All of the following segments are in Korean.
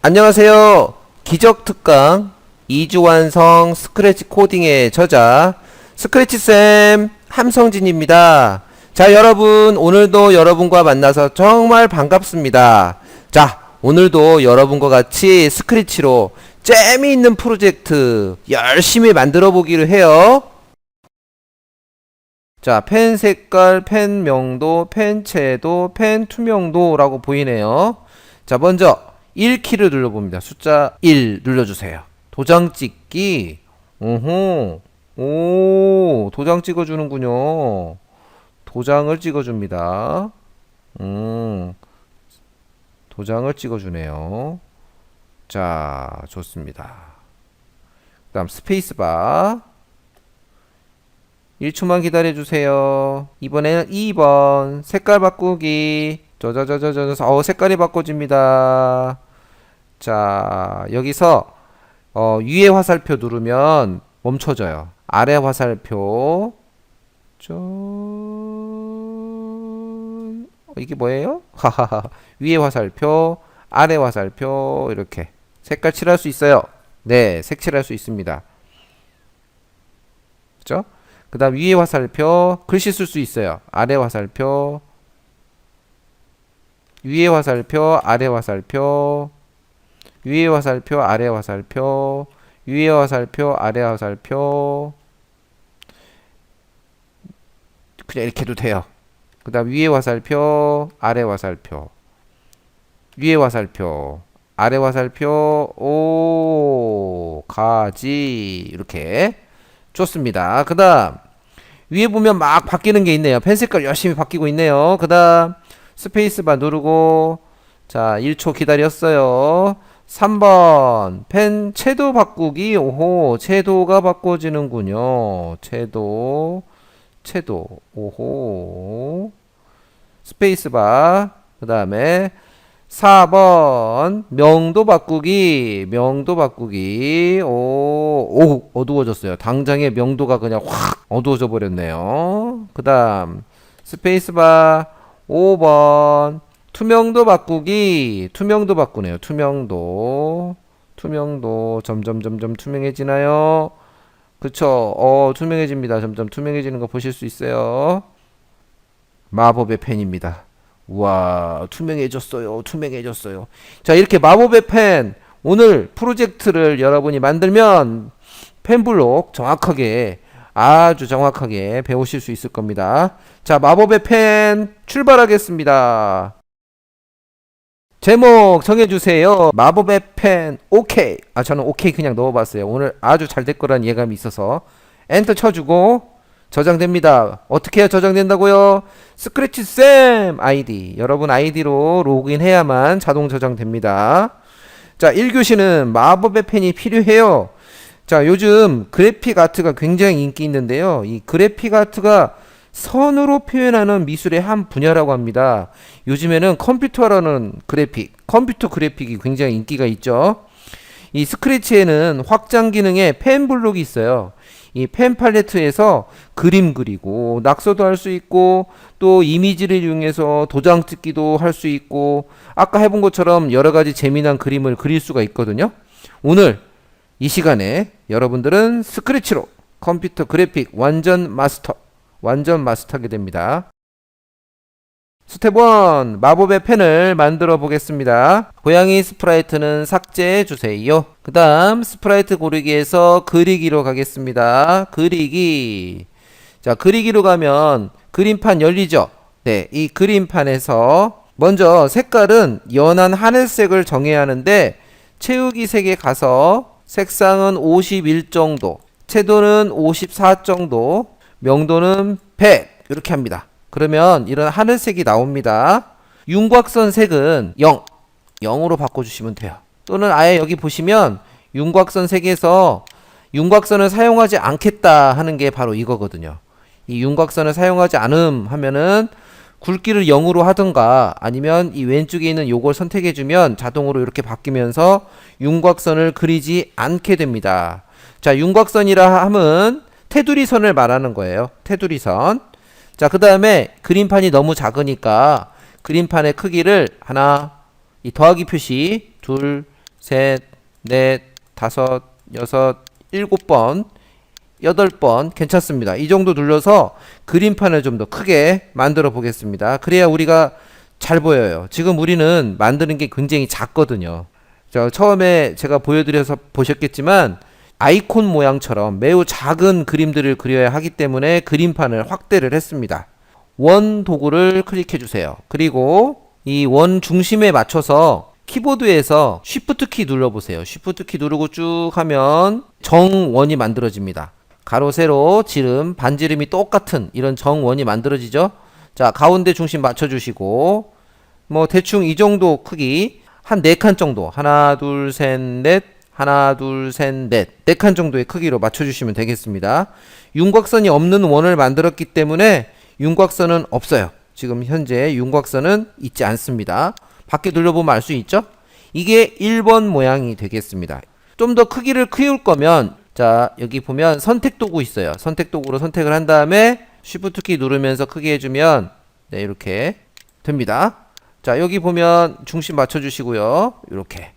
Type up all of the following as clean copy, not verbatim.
안녕하세요. 기적특강 2주 완성 스크래치 코딩의 저자 스크래치쌤 함성진입니다. 자, 여러분 오늘도 여러분과 만나서 정말 반갑습니다. 자, 오늘도 여러분과 같이 스크래치로 재미있는 프로젝트 열심히 만들어 보기로 해요. 자, 펜 색깔, 펜 명도, 펜 채도, 펜 투명도라고 보이네요. 자, 먼저 1키를 눌러봅니다. 숫자 1 눌러주세요. 도장 찍기. 오, 도장 찍어주는군요. 도장을 찍어줍니다. 도장을 찍어주네요. 자, 좋습니다. 그 다음 스페이스바. 1초만 기다려주세요. 이번에는 2번. 색깔 바꾸기. 색깔이 바꿔집니다. 자, 여기서 위에 화살표 누르면 멈춰져요. 아래 화살표 이게 뭐예요? 하하하. 위에 화살표, 아래 화살표 이렇게 색깔 칠할 수 있어요. 네, 색칠할 수 있습니다. 그죠? 그 다음 위에 화살표 글씨 쓸 수 있어요. 아래 화살표, 위에 화살표, 아래 화살표, 위에 화살표, 아래 화살표, 위에 화살표, 아래 화살표. 그냥 이렇게 해도 돼요. 그 다음 위에 화살표, 아래 화살표, 위에 화살표, 아래 화살표. 오, 가지. 이렇게 좋습니다. 그 다음 위에 보면 막 바뀌는 게 있네요. 펜 색깔 열심히 바뀌고 있네요. 그 다음 스페이스바 누르고, 자, 1초 기다렸어요. 3번 펜 채도 바꾸기. 오호, 채도가 바꿔지는군요. 채도. 오호. 스페이스바. 그 다음에 4번 명도 바꾸기. 오, 어두워졌어요. 당장에 명도가 그냥 확 어두워져 버렸네요. 그 다음 스페이스바. 5번 투명도 바꾸기. 투명도 바꾸네요. 투명도 점점 투명해지나요? 그쵸? 투명해집니다. 점점 투명해지는 거 보실 수 있어요. 마법의 펜입니다. 우와, 투명해졌어요. 자, 이렇게 마법의 펜, 오늘 프로젝트를 여러분이 만들면 펜블록 정확하게, 아주 정확하게 배우실 수 있을 겁니다. 자, 마법의 펜 출발하겠습니다. 제목 정해주세요. 마법의 펜 오케이. 저는 오케이 그냥 넣어봤어요. 오늘 아주 잘 될 거란 예감이 있어서 엔터 쳐주고 저장됩니다. 어떻게 해야 저장된다고요? 스크래치쌤 아이디, 여러분 아이디로 로그인해야만 자동 저장됩니다. 자, 1교시는 마법의 펜이 필요해요. 자, 요즘 그래픽 아트가 굉장히 인기 있는데요. 이 그래픽 아트가 선으로 표현하는 미술의 한 분야라고 합니다. 요즘에는 컴퓨터 그래픽이 굉장히 인기가 있죠. 이 스크래치에는 확장 기능에 펜 블록이 있어요. 이 펜 팔레트에서 그림 그리고 낙서도 할 수 있고, 또 이미지를 이용해서 도장 찍기도 할 수 있고, 아까 해본 것처럼 여러 가지 재미난 그림을 그릴 수가 있거든요. 오늘 이 시간에 여러분들은 스크래치로 컴퓨터 그래픽 완전 마스터하게 됩니다. 스텝 1, 마법의 펜을 만들어 보겠습니다. 고양이 스프라이트는 삭제해 주세요. 그 다음 스프라이트 고르기에서 그리기로 가겠습니다. 그리기. 자, 그리기로 가면 그림판 열리죠. 네, 이 그림판에서 먼저 색깔은 연한 하늘색을 정해야 하는데, 채우기 색에 가서 색상은 51 정도, 채도는 54 정도, 명도는 100 이렇게 합니다. 그러면 이런 하늘색이 나옵니다. 윤곽선 색은 0으로 바꿔주시면 돼요. 또는 아예 여기 보시면 윤곽선 색에서 윤곽선을 사용하지 않겠다 하는 게 바로 이거거든요. 이 윤곽선을 사용하지 않음 하면은 굵기를 0으로 하든가, 아니면 이 왼쪽에 있는 요걸 선택해주면 자동으로 이렇게 바뀌면서 윤곽선을 그리지 않게 됩니다. 자, 윤곽선이라 함은 테두리 선을 말하는 거예요. 테두리 선. 자, 그 다음에 그림판이 너무 작으니까 그림판의 크기를 하나, 이 더하기 표시, 둘, 셋, 넷, 다섯, 여섯, 7번, 8번 괜찮습니다. 이 정도 눌러서 그림판을 좀 더 크게 만들어 보겠습니다. 그래야 우리가 잘 보여요. 지금 우리는 만드는 게 굉장히 작거든요. 처음에 제가 보여드려서 보셨겠지만 아이콘 모양처럼 매우 작은 그림들을 그려야 하기 때문에 그림판을 확대를 했습니다. 원 도구를 클릭해 주세요. 그리고 이 원 중심에 맞춰서 키보드에서 Shift 키 눌러보세요. Shift 키 누르고 쭉 하면 정원이 만들어집니다. 가로, 세로, 지름, 반지름이 똑같은 이런 정원이 만들어지죠. 자, 가운데 중심 맞춰주시고 뭐 대충 이 정도 크기 한 4칸 정도, 하나 둘 셋 넷, 하나 둘 셋 넷, 4칸 정도의 크기로 맞춰주시면 되겠습니다. 윤곽선이 없는 원을 만들었기 때문에 윤곽선은 없어요. 지금 현재 윤곽선은 있지 않습니다. 밖에 눌러보면 알 수 있죠? 이게 1번 모양이 되겠습니다. 좀 더 크기를 키울 거면 자, 여기 보면 선택 도구 있어요. 선택 도구로 선택을 한 다음에 Shift 키 누르면서 크게 해주면 네, 이렇게 됩니다. 자, 여기 보면 중심 맞춰주시고요. 이렇게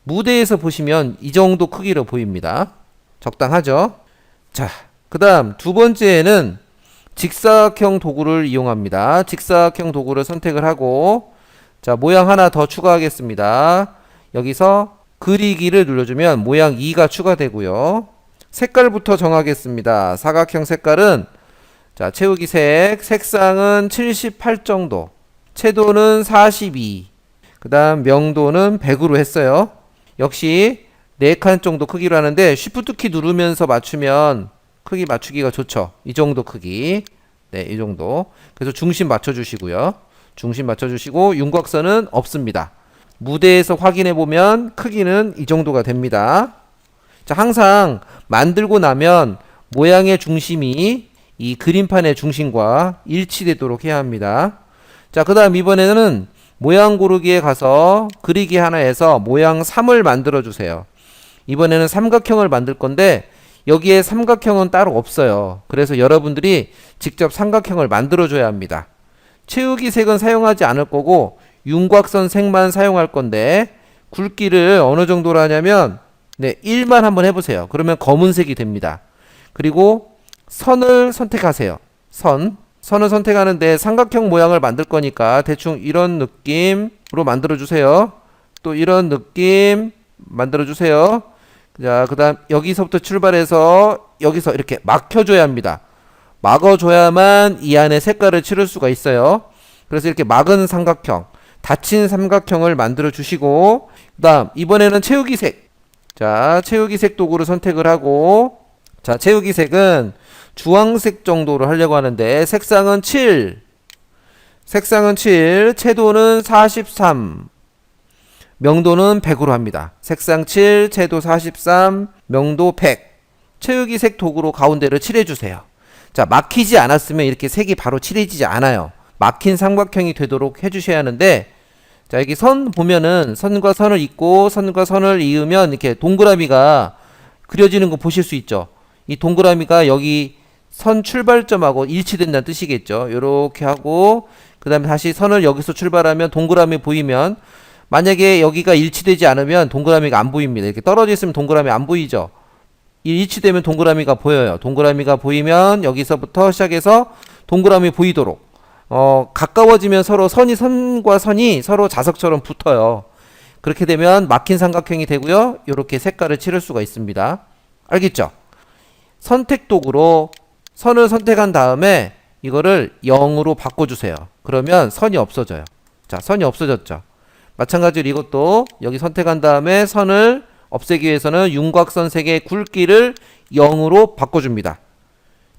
무대에서 보시면 이 정도 크기로 보입니다. 적당하죠? 자, 그 다음 두 번째는 직사각형 도구를 이용합니다. 직사각형 도구를 선택을 하고 자, 모양 하나 더 추가하겠습니다. 여기서 그리기를 눌러주면 모양 2가 추가되고요. 색깔부터 정하겠습니다. 사각형 색깔은 자, 채우기 색상은 78 정도, 채도는 42, 그 다음 명도는 100으로 했어요. 역시 4칸 정도 크기로 하는데 Shift 키 누르면서 맞추면 크기 맞추기가 좋죠. 이 정도 크기. 네, 이 정도. 그래서 중심 맞춰주시고요. 중심 맞춰주시고 윤곽선은 없습니다. 무대에서 확인해 보면 크기는 이 정도가 됩니다. 자, 항상 만들고 나면 모양의 중심이 이 그림판의 중심과 일치되도록 해야 합니다. 자, 그 다음 이번에는 모양 고르기에 가서 그리기 하나에서 모양 3을 만들어 주세요. 이번에는 삼각형을 만들 건데 여기에 삼각형은 따로 없어요. 그래서 여러분들이 직접 삼각형을 만들어 줘야 합니다. 채우기 색은 사용하지 않을 거고 윤곽선 색만 사용할 건데 굵기를 어느 정도로 하냐면 네, 1만 한번 해보세요. 그러면 검은색이 됩니다. 그리고 선을 선택하세요. 선을 선택하는데 삼각형 모양을 만들 거니까 대충 이런 느낌으로 만들어 주세요. 또 이런 느낌 만들어 주세요. 자, 그 다음 여기서부터 출발해서 여기서 이렇게 막혀줘야 합니다. 막아줘야만 이 안에 색깔을 칠할 수가 있어요. 그래서 이렇게 막은 삼각형, 닫힌 삼각형을 만들어 주시고 그 다음 이번에는 채우기 색. 자, 채우기 색 도구를 선택을 하고 자, 채우기 색은 주황색 정도로 하려고 하는데 색상은 7, 채도는 43, 명도는 100으로 합니다. 색상 7, 채도 43, 명도 100. 채우기 색 도구로 가운데를 칠해주세요. 자, 막히지 않았으면 이렇게 색이 바로 칠해지지 않아요. 막힌 삼각형이 되도록 해주셔야 하는데 자, 여기 선 보면은 선과 선을 잇고 선과 선을 이으면 이렇게 동그라미가 그려지는 거 보실 수 있죠. 이 동그라미가 여기 선 출발점하고 일치된다는 뜻이겠죠. 요렇게 하고 그 다음에 다시 선을 여기서 출발하면 동그라미 보이면 만약에 여기가 일치되지 않으면 동그라미가 안 보입니다. 이렇게 떨어져 있으면 동그라미 안 보이죠. 일치되면 동그라미가 보여요. 동그라미가 보이면 여기서부터 시작해서 동그라미 보이도록 가까워지면 서로 선과 선이 서로 자석처럼 붙어요. 그렇게 되면 막힌 삼각형이 되고요. 이렇게 색깔을 칠할 수가 있습니다. 알겠죠? 선택 도구로 선을 선택한 다음에 이거를 0으로 바꿔주세요. 그러면 선이 없어져요. 자, 선이 없어졌죠. 마찬가지로 이것도 여기 선택한 다음에 선을 없애기 위해서는 윤곽선 색의 굵기를 0으로 바꿔줍니다.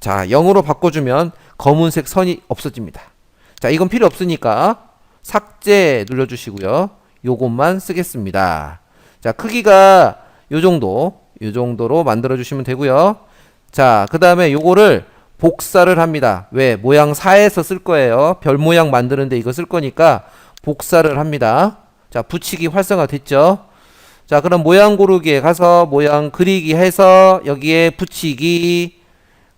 자, 0으로 바꿔주면 검은색 선이 없어집니다. 자, 이건 필요 없으니까 삭제 눌러주시고요. 요것만 쓰겠습니다. 자, 크기가 요 정도로 만들어 주시면 되고요. 자, 그 다음에 요거를 복사를 합니다. 왜? 모양 4에서 쓸 거예요. 별 모양 만드는데 이거 쓸 거니까 복사를 합니다. 자, 붙이기 활성화 됐죠? 자, 그럼 모양 고르기에 가서 모양 그리기 해서 여기에 붙이기,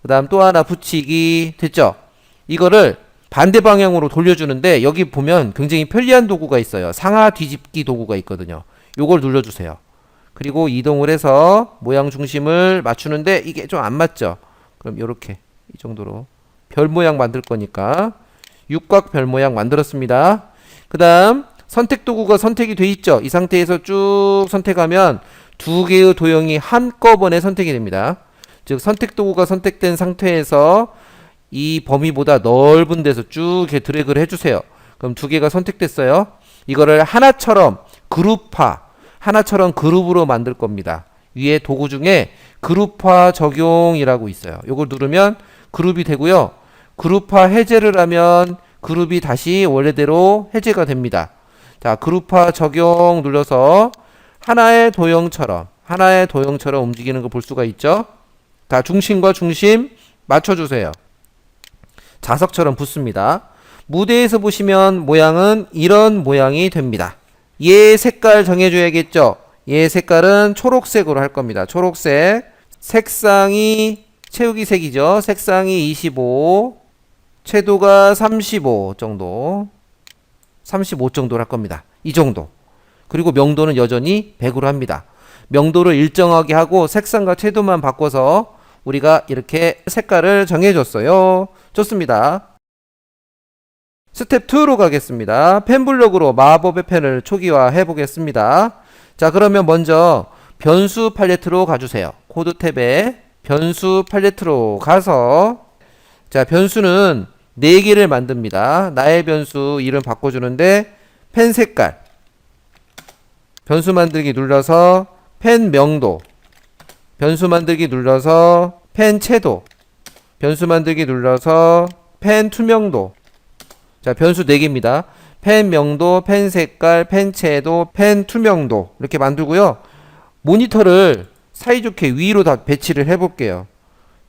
그 다음 또 하나 붙이기 됐죠? 이거를 반대 방향으로 돌려주는데 여기 보면 굉장히 편리한 도구가 있어요. 상하 뒤집기 도구가 있거든요. 요걸 눌러주세요. 그리고 이동을 해서 모양 중심을 맞추는데 이게 좀 안 맞죠? 그럼 요렇게 이 정도로 별 모양 만들 거니까 육각 별 모양 만들었습니다. 그 다음 선택 도구가 선택이 돼 있죠? 이 상태에서 쭉 선택하면 두 개의 도형이 한꺼번에 선택이 됩니다. 즉 선택 도구가 선택된 상태에서 이 범위보다 넓은 데서 쭉 이렇게 드래그를 해주세요. 그럼 두 개가 선택됐어요. 이거를 하나처럼 그룹화, 하나처럼 그룹으로 만들 겁니다. 위에 도구 중에 그룹화 적용이라고 있어요. 요걸 누르면 그룹이 되고요. 그룹화 해제를 하면 그룹이 다시 원래대로 해제가 됩니다. 자, 그룹화 적용 눌러서 하나의 도형처럼 움직이는 거 볼 수가 있죠. 자, 중심과 중심 맞춰주세요. 자석처럼 붙습니다. 무대에서 보시면 모양은 이런 모양이 됩니다. 얘 색깔 정해줘야겠죠. 얘 색깔은 초록색으로 할 겁니다. 초록색. 색상이 채우기 색이죠. 색상이 25, 채도가 35 정도, 35 정도로 할 겁니다. 이 정도. 그리고 명도는 여전히 100으로 합니다. 명도를 일정하게 하고 색상과 채도만 바꿔서 우리가 이렇게 색깔을 정해줬어요. 좋습니다. 스텝 2로 가겠습니다. 펜블럭으로 마법의 펜을 초기화해 보겠습니다. 자, 그러면 먼저 변수 팔레트로 가주세요. 코드 탭에 변수 팔레트로 가서, 자, 변수는 4개를 만듭니다. 나의 변수 이름 바꿔주는데 펜 색깔, 변수 만들기 눌러서 펜 명도, 변수 만들기 눌러서 펜 채도, 변수 만들기 눌러서 펜 투명도. 자, 변수 4개입니다. 펜 명도, 펜 색깔, 펜 채도, 펜 투명도 이렇게 만들고요. 모니터를 사이좋게 위로 다 배치를 해 볼게요.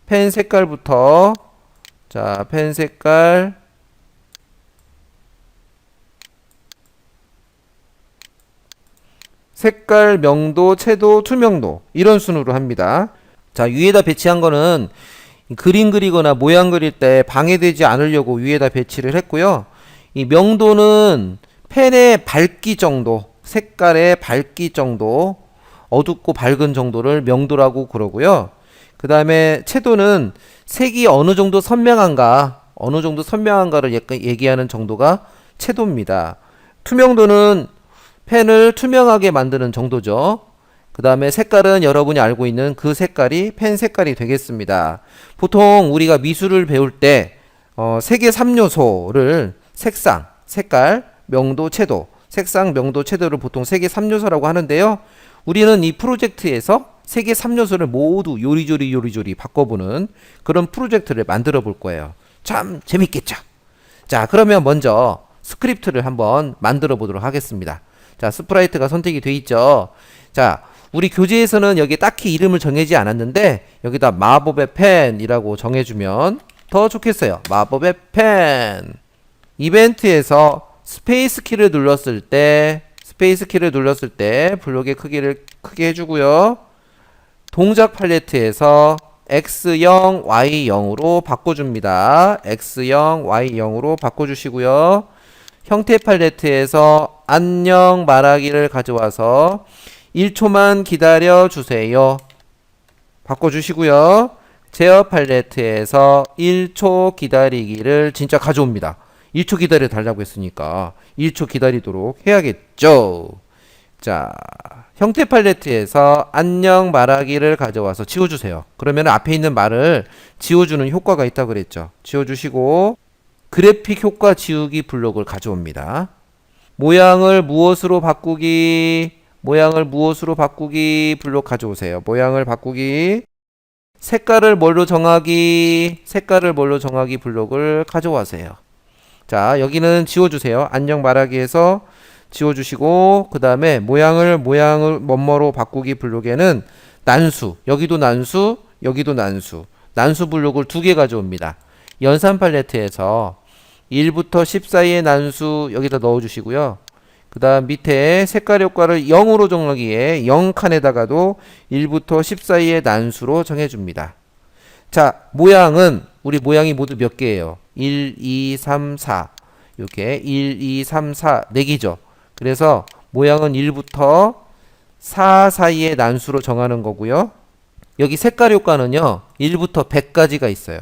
펜 색깔부터, 자, 펜 색깔, 색깔, 명도, 채도, 투명도 이런 순으로 합니다. 자, 위에다 배치한 거는 그림 그리거나 모양 그릴 때 방해되지 않으려고 위에다 배치를 했고요. 이 명도는 펜의 밝기 정도, 색깔의 밝기 정도, 어둡고 밝은 정도를 명도라고 그러고요. 그 다음에 채도는 색이 어느 정도 선명한가를 얘기하는 정도가 채도입니다. 투명도는 펜을 투명하게 만드는 정도죠. 그 다음에 색깔은 여러분이 알고 있는 그 색깔이 펜 색깔이 되겠습니다. 보통 우리가 미술을 배울 때 색의 3요소를 색상, 색깔, 명도, 채도, 색상, 명도, 채도를 보통 색의 3요소라고 하는데요. 우리는 이 프로젝트에서 색의 3요소를 모두 요리조리 바꿔보는 그런 프로젝트를 만들어 볼 거예요. 참 재밌겠죠? 자, 그러면 먼저 스크립트를 한번 만들어 보도록 하겠습니다. 자, 스프라이트가 선택이 돼 있죠. 자, 우리 교재에서는 여기에 딱히 이름을 정하지 않았는데 여기다 마법의 펜이라고 정해주면 더 좋겠어요. 마법의 펜. 이벤트에서 스페이스 키를 눌렀을 때 블록의 크기를 크게 해주고요. 동작 팔레트에서 X0, Y0으로 바꿔줍니다. X0, Y0으로 바꿔주시고요. 형태 팔레트에서 안녕 말하기를 가져와서 1초만 기다려 주세요. 바꿔주시고요. 제어 팔레트에서 1초 기다리기를 진짜 가져옵니다. 1초 기다려 달라고 했으니까 1초 기다리도록 해야겠죠. 자, 형태 팔레트에서 안녕 말하기를 가져와서 지워주세요. 그러면 앞에 있는 말을 지워주는 효과가 있다고 그랬죠. 지워주시고 그래픽 효과 지우기 블록을 가져옵니다. 모양을 무엇으로 바꾸기 블록 가져오세요. 모양을 바꾸기, 색깔을 뭘로 정하기 블록을 가져와세요. 자, 여기는 지워주세요. 안녕 말하기에서 지워주시고, 그 다음에 모양을 뭐뭐로 바꾸기 블록에는 난수, 여기도 난수 블록을 2개 가져옵니다. 연산 팔레트에서 1부터 10 사이의 난수 여기다 넣어주시고요. 그 다음 밑에 색깔 효과를 0으로 정하기에 0칸에다가도 1부터 10 사이의 난수로 정해줍니다. 자, 모양은 우리 모양이 모두 몇 개예요? 1, 2, 3, 4 이렇게 1, 2, 3, 4 4개죠. 그래서 모양은 1부터 4 사이의 난수로 정하는 거고요. 여기 색깔 효과는요. 1부터 100까지가 있어요.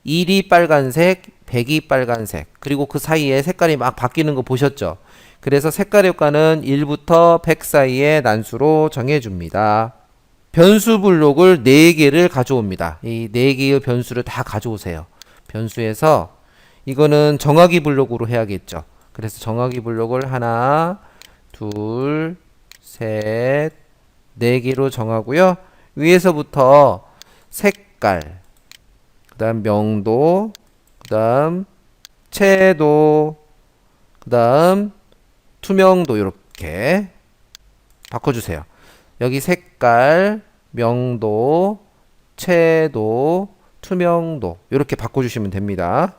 1이 빨간색, 100이 빨간색, 그리고 그 사이에 색깔이 막 바뀌는 거 보셨죠? 그래서 색깔 효과는 1부터 100 사이의 난수로 정해줍니다. 변수 블록을 4개를 가져옵니다. 이 4개의 변수를 다 가져오세요. 변수에서 이거는 정하기 블록으로 해야겠죠. 그래서 정하기 블록을 하나, 둘, 셋, 4개로 정하고요. 위에서부터 색깔, 그 다음 명도, 그 다음 채도, 그 다음 투명도 이렇게 바꿔주세요. 여기 색깔, 명도, 채도, 투명도 이렇게 바꿔주시면 됩니다.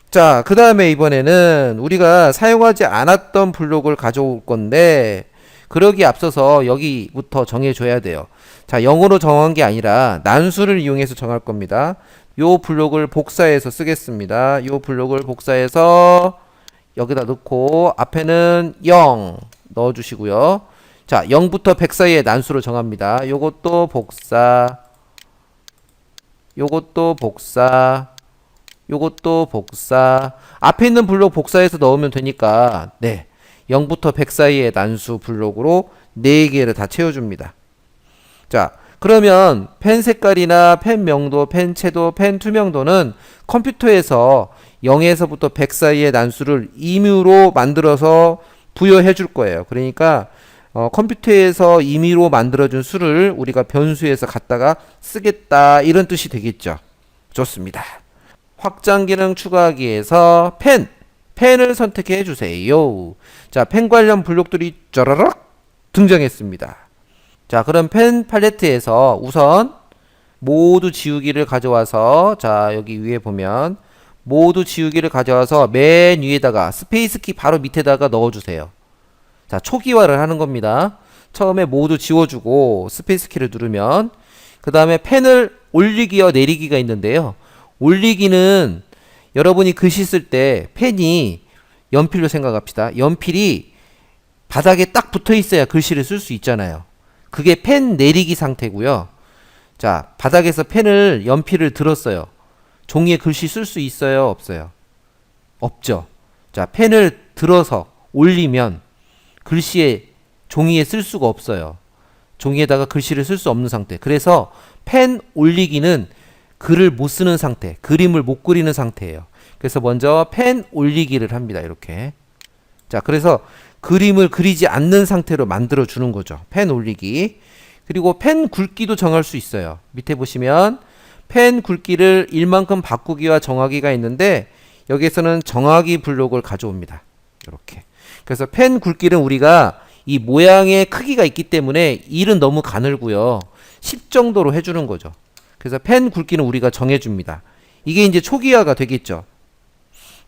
자, 그 다음에 이번에는 우리가 사용하지 않았던 블록을 가져올 건데 그러기 앞서서 여기부터 정해줘야 돼요. 자, 0으로 정한 게 아니라 난수를 이용해서 정할 겁니다. 요 블록을 복사해서 쓰겠습니다. 요 블록을 복사해서 여기다 넣고 앞에는 0 넣어주시고요. 자, 0부터 100 사이의 난수로 정합니다. 요것도 복사, 요것도 복사, 요것도 복사. 앞에 있는 블록 복사해서 넣으면 되니까 0부터 100 사이의 난수 블록으로 4개를 다 채워줍니다. 자, 그러면 펜 색깔이나 펜 명도, 펜 채도, 펜 투명도는 컴퓨터에서 0에서부터 100 사이의 난수를 임의로 만들어서 부여해 줄 거예요. 그러니까 컴퓨터에서 임의로 만들어준 수를 우리가 변수에서 갖다가 쓰겠다 이런 뜻이 되겠죠. 좋습니다. 확장 기능 추가하기에서 펜을 선택해 주세요. 자, 펜 관련 블록들이 쩌라락 등장했습니다. 자, 그럼 펜 팔레트에서 우선 모두 지우기를 가져와서, 자, 여기 위에 보면 모두 지우기를 가져와서 맨 위에다가 스페이스 키 바로 밑에다가 넣어주세요. 자, 초기화를 하는 겁니다. 처음에 모두 지워주고 스페이스 키를 누르면, 그 다음에 펜을 올리기와 내리기가 있는데요. 올리기는 여러분이 글씨 쓸 때 펜이 연필로 생각합시다. 연필이 바닥에 딱 붙어 있어야 글씨를 쓸 수 있잖아요. 그게 펜 내리기 상태고요. 자, 바닥에서 연필을 들었어요. 종이에 글씨 쓸 수 있어요? 없어요? 없죠. 자, 펜을 들어서 올리면 글씨에 종이에 쓸 수가 없어요. 종이에다가 글씨를 쓸 수 없는 상태. 그래서 펜 올리기는 글을 못 쓰는 상태, 그림을 못 그리는 상태예요. 그래서 먼저 펜 올리기를 합니다. 이렇게. 자, 그래서 그림을 그리지 않는 상태로 만들어 주는 거죠. 펜 올리기. 그리고 펜 굵기도 정할 수 있어요. 밑에 보시면 펜 굵기를 1만큼 바꾸기와 정하기가 있는데 여기에서는 정하기 블록을 가져옵니다. 이렇게. 그래서 펜 굵기는 우리가 이 모양의 크기가 있기 때문에 1은 너무 가늘고요. 10 정도로 해주는 거죠. 그래서 펜 굵기는 우리가 정해줍니다. 이게 이제 초기화가 되겠죠.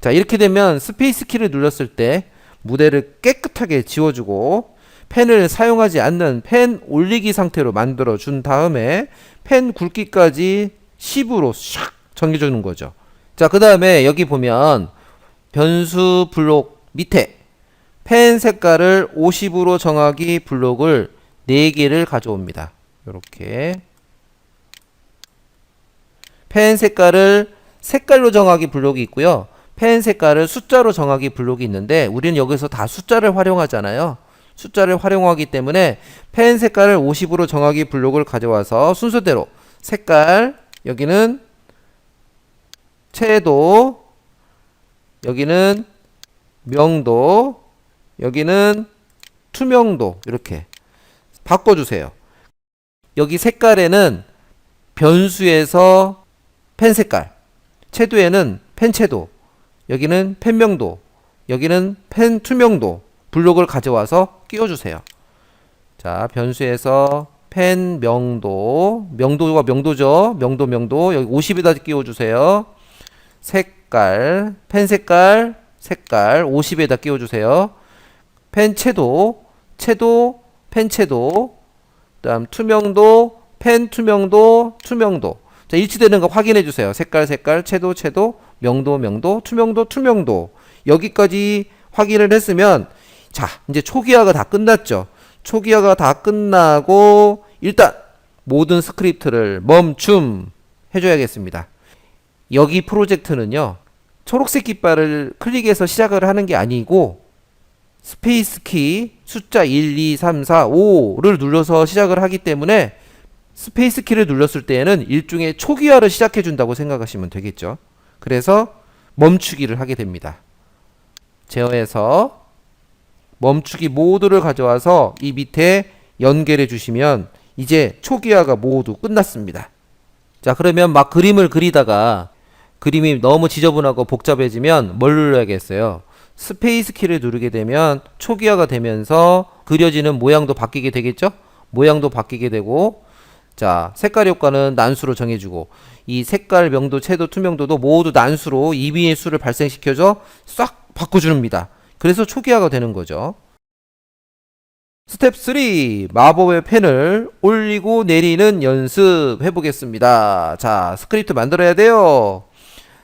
자, 이렇게 되면 스페이스 키를 눌렀을 때 무대를 깨끗하게 지워주고 펜을 사용하지 않는 펜 올리기 상태로 만들어 준 다음에 펜 굵기까지 10으로 샥 정해주는 거죠. 자, 그 다음에 여기 보면 변수 블록 밑에 펜 색깔을 50으로 정하기 블록을 4개를 가져옵니다. 이렇게 펜 색깔을 색깔로 정하기 블록이 있고요. 펜 색깔을 숫자로 정하기 블록이 있는데 우리는 여기서 다 숫자를 활용하잖아요. 숫자를 활용하기 때문에 펜 색깔을 50으로 정하기 블록을 가져와서 순서대로 색깔, 여기는 채도, 여기는 명도, 여기는 투명도 이렇게 바꿔주세요. 여기 색깔에는 변수에서 펜 색깔, 채도에는 펜 채도, 여기는 펜 명도, 여기는 펜 투명도 블록을 가져와서 끼워주세요. 자, 변수에서 펜 명도, 명도가 명도죠. 명도 여기 50에다 끼워주세요. 색깔, 펜 색깔 50에다 끼워주세요. 펜 채도, 펜 채도, 그 다음 투명도, 펜 투명도. 자, 일치되는 거 확인해 주세요. 색깔, 채도, 명도, 투명도. 여기까지 확인을 했으면, 자, 이제 초기화가 다 끝났죠. 초기화가 다 끝나고 일단 모든 스크립트를 멈춤 해줘야겠습니다. 여기 프로젝트는요, 초록색 깃발을 클릭해서 시작을 하는 게 아니고 스페이스 키 숫자 1, 2, 3, 4, 5를 눌러서 시작을 하기 때문에 스페이스 키를 눌렀을 때에는 일종의 초기화를 시작해 준다고 생각하시면 되겠죠. 그래서 멈추기를 하게 됩니다. 제어해서 멈추기 모드를 가져와서 이 밑에 연결해 주시면 이제 초기화가 모두 끝났습니다. 자, 그러면 막 그림을 그리다가 그림이 너무 지저분하고 복잡해지면 뭘 눌러야겠어요? 스페이스 키를 누르게 되면 초기화가 되면서 그려지는 모양도 바뀌게 되겠죠? 모양도 바뀌게 되고, 자, 색깔 효과는 난수로 정해주고, 이 색깔 명도, 채도, 투명도도 모두 난수로 이미의 수를 발생시켜서 싹 바꿔줍니다. 그래서 초기화가 되는 거죠. 스텝 3. 마법의 펜을 올리고 내리는 연습 해보겠습니다. 자, 스크립트 만들어야 돼요.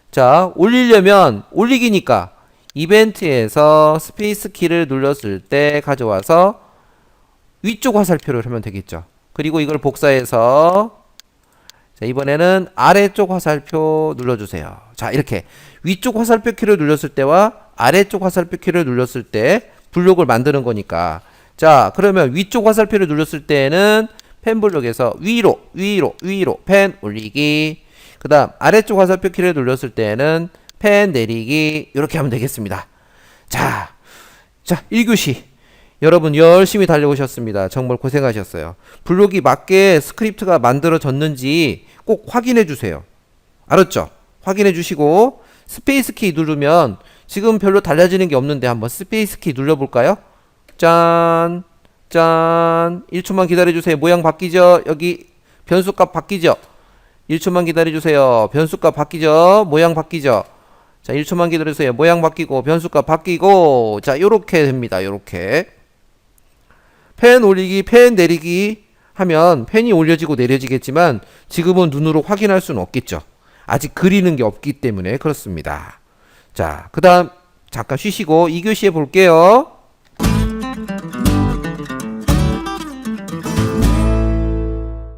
자, 올리려면 올리기니까 이벤트에서 스페이스 키를 눌렀을 때 가져와서 위쪽 화살표를 하면 되겠죠. 그리고 이걸 복사해서, 자, 이번에는 아래쪽 화살표 눌러주세요. 자, 이렇게 위쪽 화살표 키를 눌렀을 때와 아래쪽 화살표 키를 눌렀을 때 블록을 만드는 거니까, 자, 그러면 위쪽 화살표를 눌렀을 때는 펜 블록에서 위로 펜 올리기, 그 다음 아래쪽 화살표 키를 눌렀을 때는 펜 내리기, 이렇게 하면 되겠습니다. 자, 1교시 여러분 열심히 달려오셨습니다. 정말 고생하셨어요. 블록이 맞게 스크립트가 만들어졌는지 꼭 확인해 주세요. 알았죠? 확인해 주시고 스페이스 키 누르면 지금 별로 달라지는 게 없는데 한번 스페이스 키 눌러볼까요? 짠, 1초만 기다려주세요. 모양 바뀌죠? 여기 변수값 바뀌죠? 1초만 기다려주세요. 변수값 바뀌죠? 모양 바뀌죠? 자, 1초만 기다려주세요. 모양 바뀌고 변수값 바뀌고, 자, 요렇게 됩니다. 요렇게 펜 올리기, 펜 내리기 하면 펜이 올려지고 내려지겠지만 지금은 눈으로 확인할 수는 없겠죠. 아직 그리는 게 없기 때문에 그렇습니다. 자, 그 다음 잠깐 쉬시고 2교시에 볼게요.